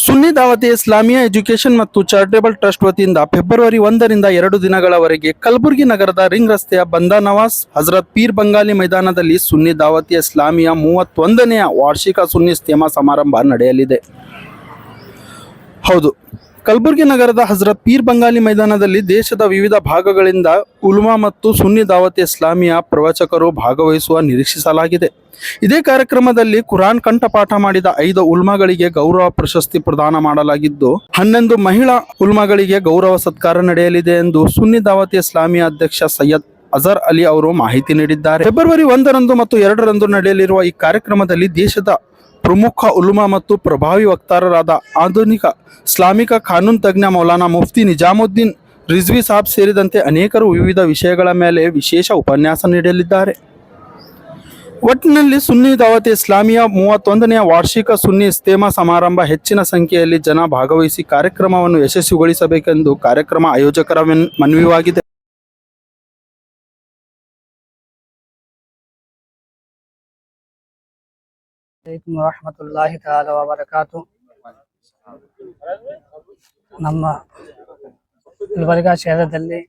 ಸುನ್ನಿ ದಾವತಿ Islamia education ಮತ್ತು charitable trust ವತಿಯಿಂದ February 1ರಿಂದ 2 ದಿನಗಳವರೆಗೆ ಕಲಬುರಗಿ ನಗರದ ರಿಂಗ್ ರಸ್ತೆಯ ಬಂದಾ ನವಾಜ್ ಹಜರತ್ ಪೀರ್ ಬಂಗಾಲಿ ಮೈದಾನದಲ್ಲಿ ಸುನ್ನಿ ದಾವತಿ ಇಸ್ಲಾಮಿಯಾ 31ನೇ ವಾರ್ಷಿಕ ಸುನ್ನಿ ಇಸ್ತೆಮಾ ಸಮಾರಂಭ ನಡೆಯಲಿದೆ. ಹೌದು, ಕಲಬುರಗಿ ನಗರದ ಹಜರತ್ ಪೀರ್ ಬಂಗಾಲಿ ಮೈದಾನದಲ್ಲಿ ದೇಶದ ವಿವಿಧ ಭಾಗಗಳಿಂದ ಉಲ್ಮಾ ಮತ್ತು ಸುನ್ನಿ ದಾವತಿ ಇಸ್ಲಾಮಿಯಾ ಪ್ರವಚಕರು ಭಾಗವಹಿಸುವ ನಿರೀಕ್ಷಿಸಲಾಗಿದೆ. ಇದೇ ಕಾರ್ಯಕ್ರಮದಲ್ಲಿ ಕುರಾನ್ ಕಂಠಪಾಠ ಮಾಡಿದ 5 ಉಲ್ಮಾಗಳಿಗೆ ಗೌರವ ಪ್ರಶಸ್ತಿ ಪ್ರದಾನ ಮಾಡಲಾಗಿದ್ದು 11 ಮಹಿಳಾ ಉಲ್ಮಾಗಳಿಗೆ ಗೌರವ ಸತ್ಕಾರ ನಡೆಯಲಿದೆ ಎಂದು ಸುನ್ನಿ ದಾವತಿ ಇಸ್ಲಾಮಿಯಾ ಅಧ್ಯಕ್ಷ ಸೈಯದ್ ಅಜರ್ ಅಲಿ ಅವರು ಮಾಹಿತಿ ನೀಡಿದ್ದಾರೆ. ಫೆಬ್ರವರಿ 1ರಂದು ಮತ್ತು 2ರಂದು ನಡೆಯಲಿರುವ ಈ ಕಾರ್ಯಕ್ರಮದಲ್ಲಿ ದೇಶದ ಪ್ರಮುಖ ಉಲುಮಾ ಮತ್ತು ಪ್ರಭಾವಿ ವಕ್ತಾರರಾದ ಆಧುನಿಕ ಇಸ್ಲಾಮಿಕ ಕಾನೂನು ತಜ್ಞ ಮೌಲಾನಾ ಮುಫ್ತಿ ನಿಜಾಮುದ್ದೀನ್ ರಿಜ್ವಿ ಸಾಬ್ ಸೇರಿದಂತೆ ಅನೇಕರು ವಿವಿಧ ವಿಷಯಗಳ ಮೇಲೆ ವಿಶೇಷ ಉಪನ್ಯಾಸ ನೀಡಲಿದ್ದಾರೆ. ಒಟ್ಟಿನಲ್ಲಿ ಸುನ್ನಿ ದಾವತಿ ಇಸ್ಲಾಮಿಯಾ 31ನೇ ವಾರ್ಷಿಕ ಸುನ್ನಿ ಇಸ್ತೆಮಾ ಸಮಾರಂಭ ಹೆಚ್ಚಿನ ಸಂಖ್ಯೆಯಲ್ಲಿ ಜನ ಭಾಗವಹಿಸಿ ಕಾರ್ಯಕ್ರಮವನ್ನು ಯಶಸ್ವಿಗೊಳಿಸಬೇಕೆಂದು ಕಾರ್ಯಕ್ರಮ ಆಯೋಜಕರ ಮನವಿಯಾಗಿದೆ. ವರಹಮತುಲ್ಲಾಹಿ ತಆಲಾ ವಬರಕಾತು. ನಮ್ಮ ಗುಲ್ಬರ್ಗಾ ಶಹರದಲ್ಲಿ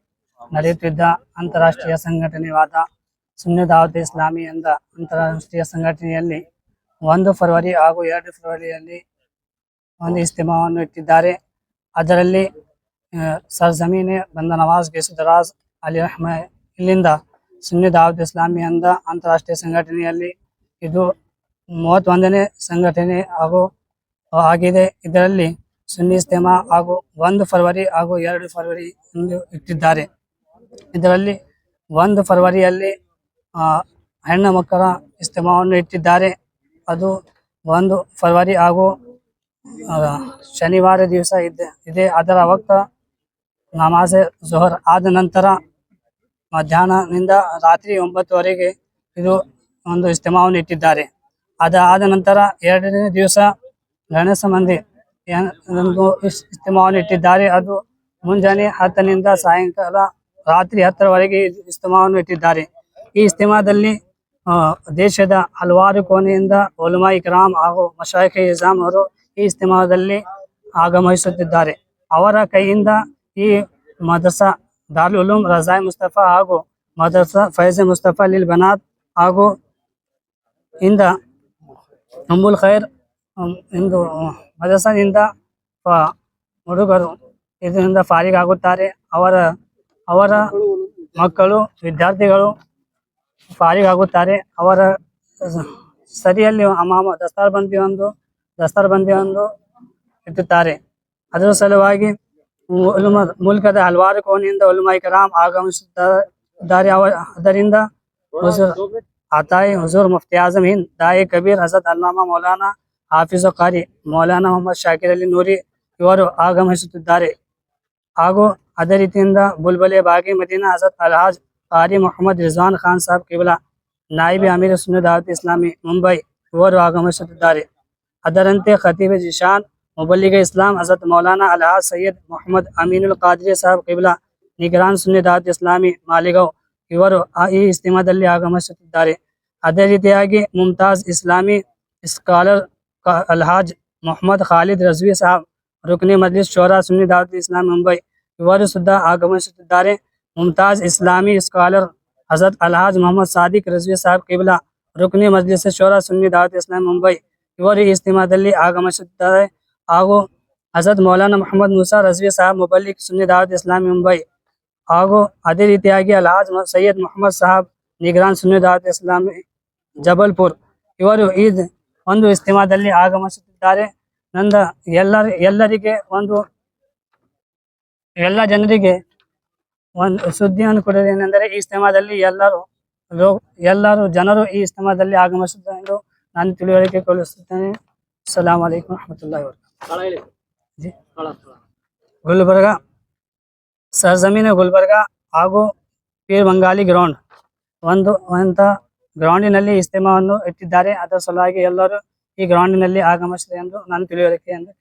ನಡೆಯುತ್ತಿದ್ದ ಅಂತಾರಾಷ್ಟ್ರೀಯ ಸಂಘಟನೆಯಾದ ಸುನ್ನಿ ದಾವತಿ ಇಸ್ಲಾಮಿ ಎಂದ ಅಂತಾರಾಷ್ಟ್ರೀಯ ಸಂಘಟನೆಯಲ್ಲಿ 1 ಫೆಬ್ರವರಿ ಹಾಗೂ 2 ಫೆಬ್ರವರಿಯಲ್ಲಿ ಒಂದು ಇಸ್ತೆಮಾವನ್ನು ಇಟ್ಟಿದ್ದಾರೆ. ಅದರಲ್ಲಿ ಸರ್ಜಮೀನೆ ಬಂದ ನವಾಜ್ ಗೆಸುದರಾಜ್ ಅಲಿ ರಹ್ಮ ಇಲ್ಲಿಂದ ಸುನ್ನಿ ದಾವತಿ ಇಸ್ಲಾಮಿ ಎಂದ ಅಂತಾರಾಷ್ಟ್ರೀಯ ಸಂಘಟನೆಯಲ್ಲಿ ಇದು 31ನೇ ಸಂಘಟನೆ ಆಗಿದೆ. ಇದರಲ್ಲಿ ಸುನ್ನಿ ಇಸ್ತೆಮಾ ಹಾಗೂ 1 ಫೆಬ್ರವರಿ ಹಾಗೂ 2 ಫೆಬ್ರವರಿ ಎಂದು ಇಟ್ಟಿದ್ದಾರೆ. ಇದರಲ್ಲಿ 1 ಫೆಬ್ರವರಿಯಲ್ಲಿ ಹೆಣ್ಣು ಮಕ್ಕಳ ಇಸ್ತೆಮಾವನ್ನು ಇಟ್ಟಿದ್ದಾರೆ. ಅದು 1 ಫೆಬ್ರವರಿ ಹಾಗೂ ಶನಿವಾರ ದಿವಸ ಇದೆ. ಅದರ ವಕ್ತ ನಮಾಜ್ ಜೊಹರ್ ಆದ ನಂತರ ಮಧ್ಯಾಹ್ನದಿಂದ ರಾತ್ರಿ 9ವರೆಗೆ ಇದು ಒಂದು ಇಸ್ತೆಮಾವನ್ನು ಇಟ್ಟಿದ್ದಾರೆ. ಅದಾದ ನಂತರ 2ನೇ ದಿವಸ ಗಣೇಶ ಮಂದಿ ಒಂದು ಇಸ್ತೆಮಾವನ್ನು ಇಟ್ಟಿದ್ದಾರೆ. ಅದು ಮುಂಜಾನೆ 10ನಿಂದ ಸಾಯಂಕಾಲ ರಾತ್ರಿ 10ರವರೆಗೆ ಇಸ್ತೆಮಾವನ್ನು ಇಟ್ಟಿದ್ದಾರೆ. ಈ ಇಸ್ತೆಮಾದಲ್ಲಿ ದೇಶದ ಹಲವಾರು ಕೋಣೆಯಿಂದ ಉಲಮಾ ಇಕ್ರಾಮ್ ಹಾಗೂ ಮಶಾಯಿಖ್ ಇಜಾಮ್ ಅವರು ಈ ಇಸ್ತೆಮಾದಲ್ಲಿ ಆಗಮಿಸುತ್ತಿದ್ದಾರೆ. ಅವರ ಕೈಯಿಂದ ಈ ಮದರಸಾ ದಾರುಲ್ ಉಲೂಮ್ ರಜಾಯ್ ಮುಸ್ತಫಾ ಹಾಗೂ ಮದರಸಾ ಫೈಜ್ ಮುಸ್ತಫಾ ಲಿಲ್ ಬನಾತ್ ಹಾಗೂ ಇಂದ ಅಮ್ಮುಲ್ ಖೈರ್ ಎಂದು ಮದರಸಾದಿಂದ ಹುಡುಗರು ಇದರಿಂದ ಫಾರಿಗ್ ಆಗುತ್ತಾರೆ. ಅವರ ಮಕ್ಕಳು ವಿದ್ಯಾರ್ಥಿಗಳು ಫಾರಿಗ್ ಆಗುತ್ತಾರೆ. ಅವರ ಸರಿಯಲ್ಲಿ ಅಮಾಮ ದಸ್ತಾರ್ಬಂದಿ ಒಂದು ಇಟ್ಟುತ್ತಾರೆ. ಅದರ ಸಲುವಾಗಿ ಮುಲ್ಕದ ಹಲವಾರು ಕೋಣೆಯಿಂದ ಉಲಮಾ ಇಕ್ರಾಮ್ ಆಗಮಿಸುತ್ತಿದ್ದಾರೆ. ಅದರಿಂದ ಆತಾಯಿ ಹುಜೂರ್ ಮುಫ್ತಿ ಆಜಮ್ ಹಿಂದ್ ದಾಯಿ ಕಬೀರ್ ಹಜರತ್ ಅಲ್ಲಾಮಾ ಮೌಲಾನಾ ಹಾಫಿಜ್ ಕಾರಿ ಮೌಲಾನಾ ಮೊಹಮ್ಮದ್ ಶಾಕಿರ್ ಅಲಿ ನೂರಿ ಇವರು ಆಗಮಿಸುತ್ತಿದ್ದಾರೆ. ಹಾಗೂ ಅದೇ ರೀತಿಯಿಂದ ಬುಲ್ಬಲೆ ಬಾಗಿ ಮದೀನಾ ಹಜರತ್ ಅಲ್ಹಾಜ್ ಕಾರಿ ಮೊಹಮ್ಮದ್ ರಿಜ್ವಾನ್ ಖಾನ್ ಸಾಬ್ ಕಿಬ್ಲಾ ನಾಯಿಬಿ ಅಮೀರ್ ಸುನ್ನಿ ದಾವತಿ ಇಸ್ಲಾಮಿ ಮುಂಬೈ ಇವರು ಆಗಮಿಸುತ್ತಿದ್ದಾರೆ. ಅದರಂತೆ ಖತೀಬ್ ಜಿಶಾನ್ ಮುಬಲ್ಲಿಗ ಇಸ್ಲಾಂ ಹಜರತ್ ಮೌಲಾನಾ ಅಲ್ಹಾಜ್ ಸೈಯದ್ ಮೊಹಮ್ಮದ್ ಅಮೀನುಲ್ ಖಾದ್ರಿ ಸಾಬ್ ಕಿಬ್ಲಾ ನಿಗ್ರಾನ್ ಸುನ್ನಿ ದಾವತಿ ಇಸ್ಲಾಮಿ ಮಾಲಿಗಾಂವ್ ಇವರು ಈ ಇಸ್ತೆಮಾದಲ್ಲಿ ಆಗಮಿಸುತ್ತಿದ್ದಾರೆ. ಅದೇ ರೀತಿಯಾಗಿ ಮುಮ್ತಾಜ್ ಇಸ್ಲಾಮಿ ಸ್ಕಾಲರ್ ಅಲ್ಹಾಜ್ ಮೊಹಮ್ಮದ್ ಖಾಲಿದ್ ರಜ್ವಿ ಸಾಬ್ ರುಕ್ನಿ ಮಜ್ಲಿಸ್ ಶೋರಾ ಸುನ್ನಿ ದಾವತಿ ಇಸ್ಲಾಂ ಮುಂಬೈ ಇವರು ಸುದ್ದ ಆಗಮಿಸುತ್ತಿದ್ದಾರೆ. ಮುಮ್ತಾಜ್ ಇಸ್ಲಾಮಿ ಸ್ಕಾಲರ್ ಹಜರತ್ ಅಲ್ಹಾಜ್ ಮೊಹಮ್ಮದ್ ಸಾದಿಕ್ ರಜ್ವಿ ಸಾಬ್ ಕಿಬ್ಲಾ ರುಕ್ನಿ ಮಜ್ಲಿಸ್ ಶೋರಾ ಸುನ್ನಿ ದಾವತಿ ಇಸ್ಲಾಂ ಮುಂಬೈ ಇವರು ಈ ಇಸ್ತೆಮಾದಲ್ಲಿ ಆಗಮಿಸುತ್ತಿದ್ದಾರೆ. ಹಾಗೂ ಹಜರತ್ ಮೌಲಾನಾ ಮೊಹಮ್ಮದ್ ಮೂಸಾ ರಜ್ವಿ ಸಾಬ್ ಮುಬಲ್ಲಿಕ್ ಸುನ್ನಿ ದಾವತಿ ಇಸ್ಲಾಮಿ ಮುಂಬೈ ಹಾಗೂ ಅದೇ ರೀತಿಯಾಗಿ ಅಲ್ಹಾಜ್ ಸೈಯದ್ ಮೊಹಮ್ಮದ್ ಸಾಹಬ್ ನಿಗ್ರಾನ್ ಸುನ್ನಿ ದಾವತಿ ಇಸ್ಲಾಮಿ ಜಬಲ್ಪುರ್ ಇವರು ಈ ಒಂದು ಇಸ್ತೆಮಾದಲ್ಲಿ ಆಗಮಿಸುತ್ತಿದ್ದಾರೆ. ಎಲ್ಲರಿಗೆ ಎಲ್ಲ ಜನರಿಗೆ ಒಂದು ಸುದ್ದಿಯನ್ನು ಕೊಡುವುದೇನೆಂದರೆ ಈ ಇಸ್ತೆಮಾದಲ್ಲಿ ಎಲ್ಲರೂ ಜನರು ಈ ಇಸ್ತೆಮಾದಲ್ಲಿ ಆಗಮಿಸುತ್ತಾರೆ ಎಂದು ನಾನು ತಿಳುವಳಿಕೆ ಕೊಡಿಸುತ್ತೇನೆ. ಅಸ್ಸಲಾಮು ಅಲೈಕುಂ ವರಹಮತುಲ್ಲಾಹಿ ವಬರಕಾತುಹು. ಗುಲ್ಬರ್ಗಾ ಸರ್ಜಮೀನ್ ಗುಲ್ಬರ್ಗಾ ಹಾಗೂ ಪೀರ್ ಬಂಗಾಲಿ ಗ್ರೌಂಡ್ ಒಂದು ಗ್ರೌಂಡಿನಲ್ಲಿ ಇಸ್ತೆಮಾವನ್ನು ಇಟ್ಟಿದ್ದಾರೆ. ಅದರ ಸಲುವಾಗಿ ಎಲ್ಲರೂ ಈ ಗ್ರೌಂಡಿನಲ್ಲಿ ಆಗಮಿಸಿದೆ ಎಂದು ನಾನು ತಿಳುವಳಿಕೆ ಎಂದು